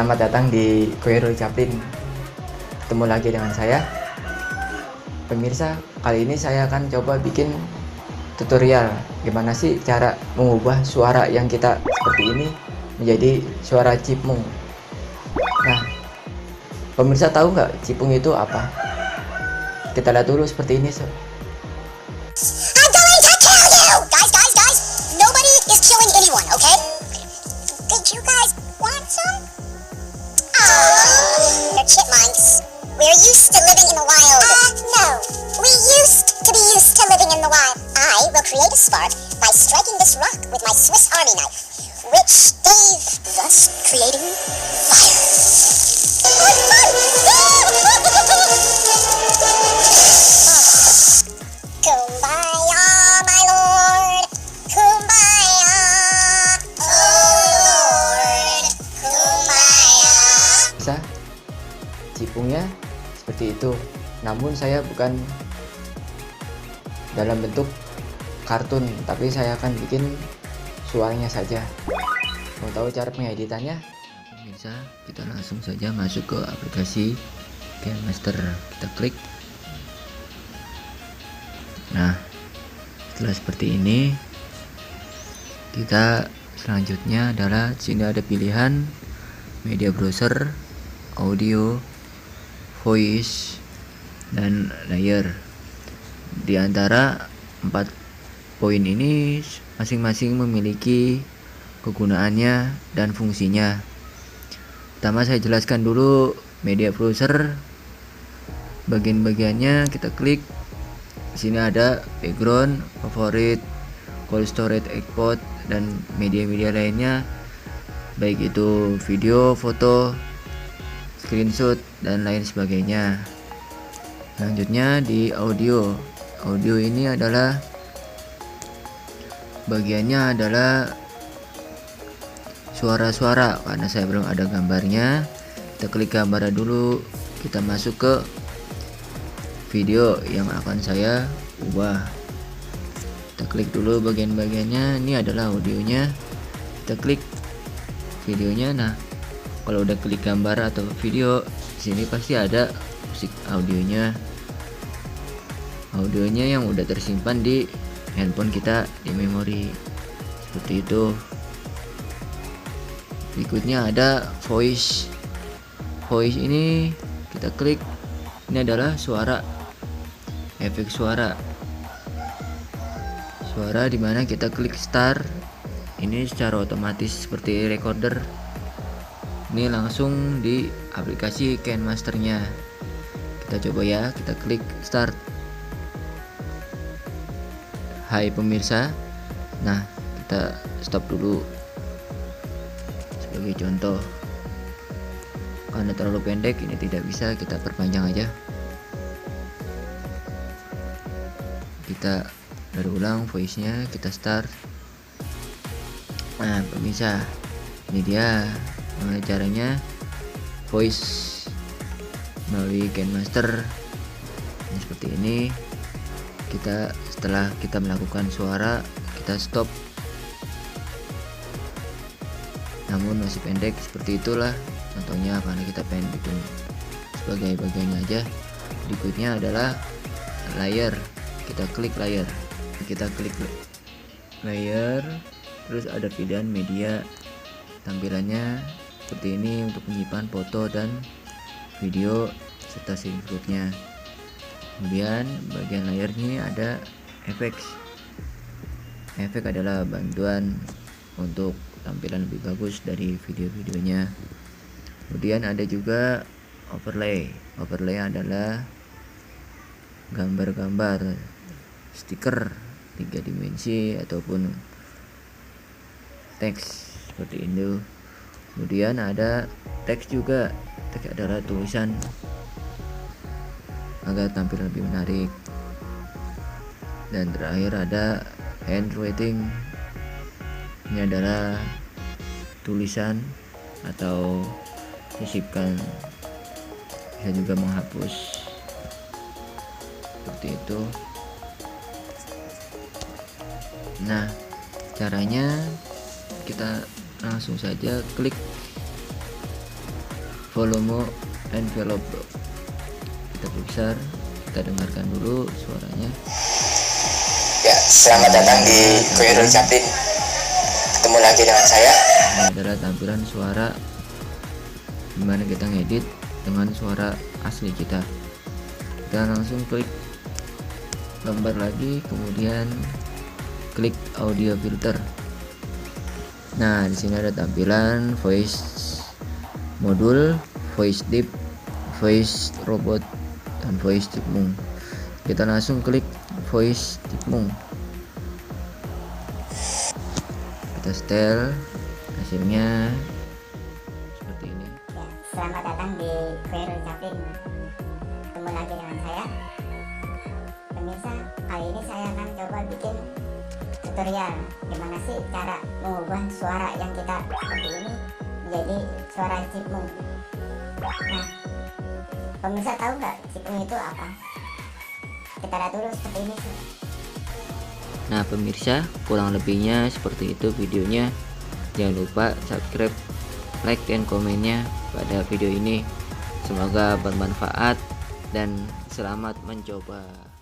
Selamat datang di Koirul Chaplin. Ketemu lagi dengan saya. Pemirsa, kali ini saya akan coba bikin tutorial gimana sih cara mengubah suara yang kita seperti ini menjadi suara cipung. Nah, pemirsa tahu nggak cipung itu apa? Kita lihat dulu seperti ini. I'm going to kill you! Guys, nobody is killing anyone, okay? Did you guys want some? Oh, they're chipmunks. We're used to living in the wild. No. We used to be used to living in the wild. I will create a spark by striking this rock with my Swiss Army knife, which gave, thus creating fire. Kumbaya, my lord. Kumbaya. Oh lord. Kumbaya. Bisa cipungnya seperti itu, namun saya bukan dalam bentuk kartun, tapi saya akan bikin suaranya saja. Mau tahu cara pengeditannya? Bisa, kita langsung saja masuk ke aplikasi KineMaster. Kita klik. Nah, setelah seperti ini, kita selanjutnya adalah sini ada pilihan media browser, audio, voice, dan layer. Di antara 4 poin ini masing-masing memiliki kegunaannya dan fungsinya. Pertama saya jelaskan dulu media browser. Bagian-bagiannya kita klik. Di sini ada background, favorit, cold storage, export, dan media-media lainnya, baik itu video, foto, screenshot, dan lain sebagainya. Selanjutnya di audio. Audio ini adalah bagiannya adalah suara-suara. Karena saya belum ada gambarnya, kita klik gambar dulu, kita masuk ke video yang akan saya ubah. Kita klik dulu bagian-bagiannya. Ini adalah audionya, kita klik videonya. Nah, kalau udah klik gambar atau video, sini pasti ada musik audionya. Audionya yang udah tersimpan di handphone kita di memori, seperti itu. Berikutnya ada voice. Voice ini kita klik. Ini adalah suara, efek suara. Suara dimana kita klik start. Ini secara otomatis seperti recorder. Ini langsung di aplikasi KineMasternya. Kita coba ya, kita klik start. Hai pemirsa. Nah, kita stop dulu sebagai contoh. Karena terlalu pendek ini tidak bisa, kita perpanjang aja. Kita berulang voice-nya, kita start. Nah pemirsa, ini dia caranya voice melalui KineMaster. Ini seperti ini. Setelah kita melakukan suara, kita stop. Namun masih pendek, seperti itulah contohnya, karena kita pengen bikin sebagai bagiannya aja. Berikutnya adalah layer. Kita klik layer. Kita klik layer, terus ada pilihan media. Tampilannya seperti ini untuk menyimpan foto dan video serta screenshotnya. Kemudian bagian layer ini ada efek. Efek adalah bantuan untuk tampilan lebih bagus dari video-videonya. Kemudian ada juga overlay. Overlay adalah gambar-gambar, stiker 3 dimensi ataupun teks seperti itu. Kemudian ada teks juga. Teks adalah tulisan agar tampil lebih menarik. Dan terakhir ada handwriting. Ini adalah tulisan atau sisipkan, bisa juga menghapus, seperti itu. Nah, caranya kita langsung saja klik volume envelope bro. Kita besar, kita dengarkan dulu suaranya. Ya, selamat datang di Khairul Chaplin. Ketemu lagi dengan saya. Ini adalah tampilan suara dimana kita ngedit dengan suara asli kita. Kita langsung klik gambar lagi, kemudian klik audio filter. Nah, di sini ada tampilan voice modul, voice deep, voice robot, dan voice chipmunk. Kita langsung klik voice chipmunk. Kita setel, hasilnya seperti ini. Ya, selamat datang di Khairul Chaplin. Ketemu lagi dengan saya. Pemirsa, kali ini saya akan coba bikin tutorial gimana sih cara mengubah suara yang kita seperti ini menjadi suara chipmunk. Nah, pemirsa tahu nggak chipmunk itu apa? Kita lihat dulu seperti ini. Nah pemirsa, kurang lebihnya seperti itu videonya. Jangan lupa subscribe, like, dan komennya pada video ini. Semoga bermanfaat dan selamat mencoba.